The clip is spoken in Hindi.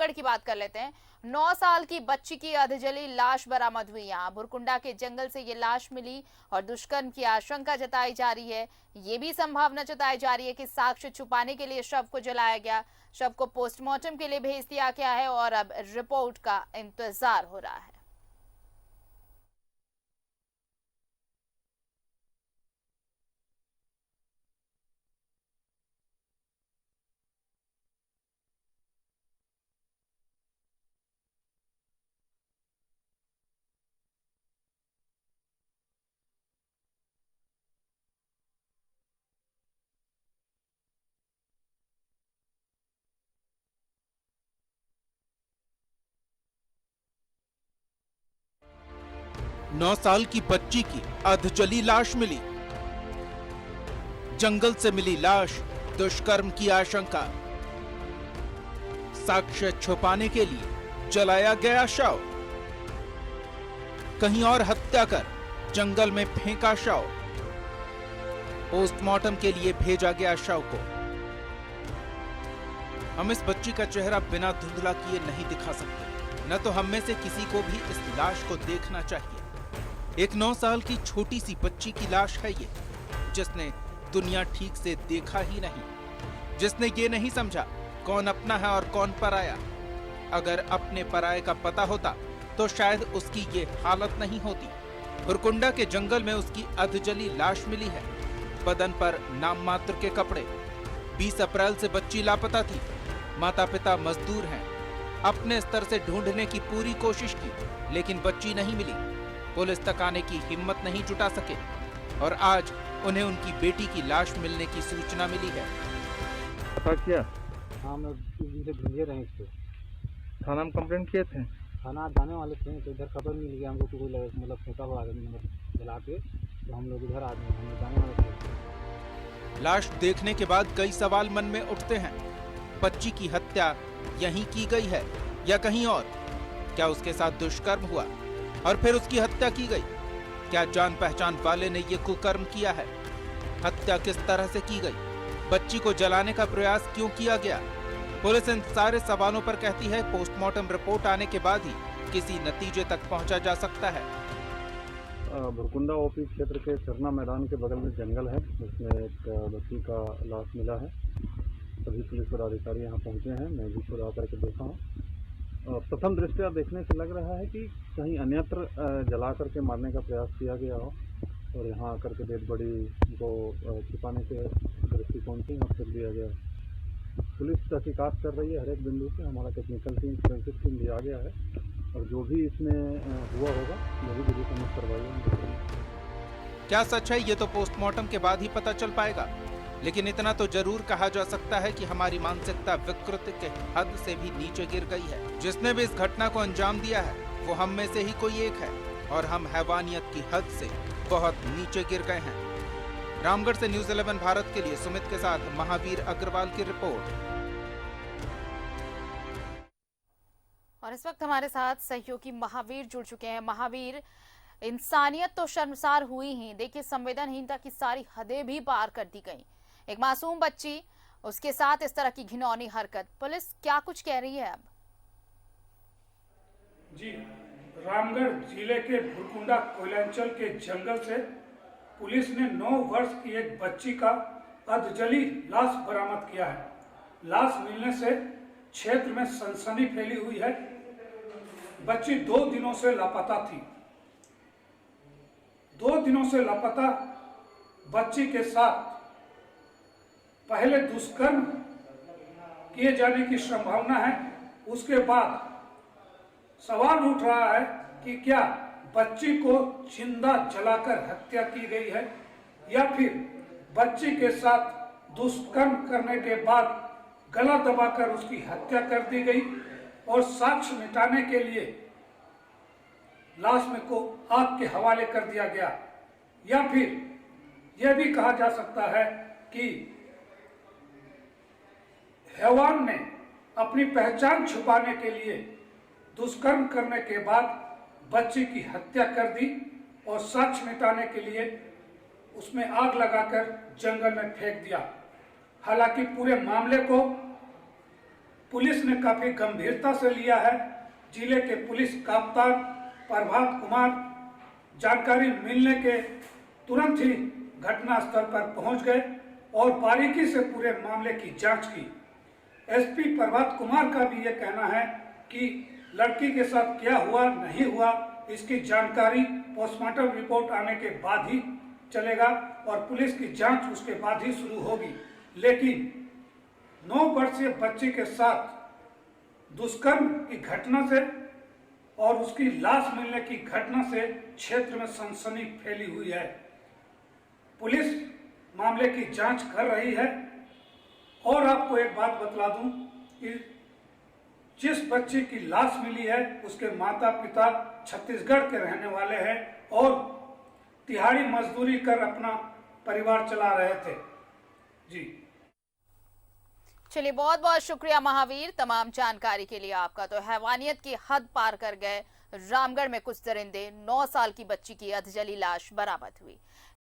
रामगढ़ की बात कर लेते हैं। 9 साल की बच्ची की अधजली लाश बरामद हुई। यहाँ भुरकुंडा के जंगल से ये लाश मिली और दुष्कर्म की आशंका जताई जा रही है। ये भी संभावना जताई जा रही है कि साक्ष्य छुपाने के लिए शव को जलाया गया। शव को पोस्टमार्टम के लिए भेज दिया गया है और अब रिपोर्ट का इंतजार हो रहा है। 9 साल की बच्ची की अधजली लाश मिली। जंगल से मिली लाश, दुष्कर्म की आशंका। साक्ष्य छुपाने के लिए जलाया गया शव। कहीं और हत्या कर जंगल में फेंका शव। पोस्टमार्टम के लिए भेजा गया शव को। हम इस बच्ची का चेहरा बिना धुंधला किए नहीं दिखा सकते, न तो हम में से किसी को भी इस लाश को देखना चाहिए। एक 9 साल की छोटी सी बच्ची की लाश है ये, जिसने दुनिया ठीक से देखा ही नहीं, जिसने ये नहीं समझा कौन अपना है और कौन पराया। अगर अपने पराये का पता होता तो शायद उसकी ये हालत नहीं होती। भुरकुंडा के जंगल में उसकी अधजली लाश मिली है। बदन पर नाम मात्र के कपड़े। 20 अप्रैल से बच्ची लापता थी। माता पिता मजदूर हैं। अपने स्तर से ढूंढने की पूरी कोशिश की, लेकिन बच्ची नहीं मिली। पुलिस तक आने की हिम्मत नहीं जुटा सके और आज उन्हें उनकी बेटी की लाश मिलने की सूचना मिली है। पता किया? हाँ, मैं 3 दिन से ढूंढे रहे इसको। थाना में कंप्लेंट किए थे? थाना जाने वाले थे तो इधर खबर मिल गया हमको कि कोई मतलब फेंका हुआ आदमी जला के, तो हम लोग इधर आदमी हम लोग जाने वाले थे। लाश देखने के बाद कई सवाल मन में उठते हैं। बच्ची की हत्या यहीं की गई है या कहीं और? क्या उसके साथ दुष्कर्म हुआ और फिर उसकी हत्या की गई? क्या जान पहचान वाले ने ये कुकर्म किया है? हत्या किस तरह से की गई? बच्ची को जलाने का प्रयास क्यों किया गया? पुलिस इन सारे सवालों पर कहती है पोस्टमार्टम रिपोर्ट आने के बाद ही किसी नतीजे तक पहुंचा जा सकता है। भुरकुंडा ओपी क्षेत्र के चरना मैदान के बगल में जंगल है, उसमें एक बच्ची का लाश मिला है। सभी पुलिस पदाधिकारी यहाँ पहुँचे हैं, मैं भी खुद आकर के देखा हूँ। प्रथम दृष्टया देखने से लग रहा है कि कहीं अन्यत्र जला करके मारने का प्रयास किया गया हो और यहाँ आकर के डेड बॉडी को छिपाने के दृष्टिकोण से यहाँ फिर दिया गया। पुलिस तहकीकात कर रही है हर एक बिंदु से। हमारा टेक्निकल टीम, फोरेंसिक टीम भी आ गया है और जो भी इसमें हुआ होगा वही विधि सम्मत कार्रवाई। क्या सच है ये तो पोस्टमार्टम के बाद ही पता चल पाएगा, लेकिन इतना तो जरूर कहा जा सकता है कि हमारी मानसिकता विकृति के हद से भी नीचे गिर गई है। जिसने भी इस घटना को अंजाम दिया है वो हम में से ही कोई एक है और हम हैवानियत की हद से बहुत नीचे गिर गए हैं। रामगढ़ से न्यूज़ 11 भारत के लिए सुमित के साथ महावीर अग्रवाल की रिपोर्ट। और इस वक्त हमारे साथ सहयोगी महावीर जुड़ चुके हैं। महावीर, इंसानियत तो शर्मसार हुई ही, देखिए संवेदनहीनता की सारी हदें भी पार कर दी गई। एक मासूम बच्ची, उसके साथ इस तरह की घिनौनी हरकत, पुलिस क्या कुछ कह रही है अब? जी, रामगढ़ जिले के भुरकुंडा कोयलांचल के जंगल से पुलिस ने 9 वर्ष की एक बच्ची का अधजली लाश बरामद किया है। लाश मिलने से क्षेत्र में सनसनी फैली हुई है। बच्ची 2 दिनों से लापता थी। 2 दिनों से लापता बच्ची के साथ पहले दुष्कर्म किए जाने की संभावना है। उसके बाद सवाल उठ रहा है कि क्या बच्ची को जिंदा जलाकर हत्या की गई है या फिर बच्ची के साथ दुष्कर्म करने के बाद गला दबाकर उसकी हत्या कर दी गई और साक्ष्य मिटाने के लिए लाश में को आग के हवाले कर दिया गया, या फिर यह भी कहा जा सकता है कि हैवान ने अपनी पहचान छुपाने के लिए दुष्कर्म करने के बाद बच्ची की हत्या कर दी और साक्ष्य मिटाने के लिए उसमें आग लगाकर जंगल में फेंक दिया। हालांकि पूरे मामले को पुलिस ने काफी गंभीरता से लिया है। जिले के पुलिस कप्तान प्रभात कुमार जानकारी मिलने के तुरंत ही घटनास्थल पर पहुंच गए और बारीकी से पूरे मामले की जांच की। एसपी प्रभात कुमार का भी यह कहना है कि लड़की के साथ क्या हुआ नहीं हुआ इसकी जानकारी पोस्टमार्टम रिपोर्ट आने के बाद ही चलेगा और पुलिस की जांच उसके बाद ही शुरू होगी। लेकिन 9 वर्षीय बच्ची के साथ दुष्कर्म की घटना से और उसकी लाश मिलने की घटना से क्षेत्र में सनसनी फैली हुई है। पुलिस मामले की जांच कर रही है और आपको एक बात बतला दूं कि जिस बच्चे की लाश मिली है उसके माता पिता छत्तीसगढ़ के रहने वाले हैं और दिहाड़ी मजदूरी कर अपना परिवार चला रहे थे। जी चलिए, बहुत बहुत शुक्रिया महावीर तमाम जानकारी के लिए आपका। तो हैवानियत की हद पार कर गए रामगढ़ में कुछ दरिंदे, 9 साल की बच्ची की अधजली लाश बरामद हुई।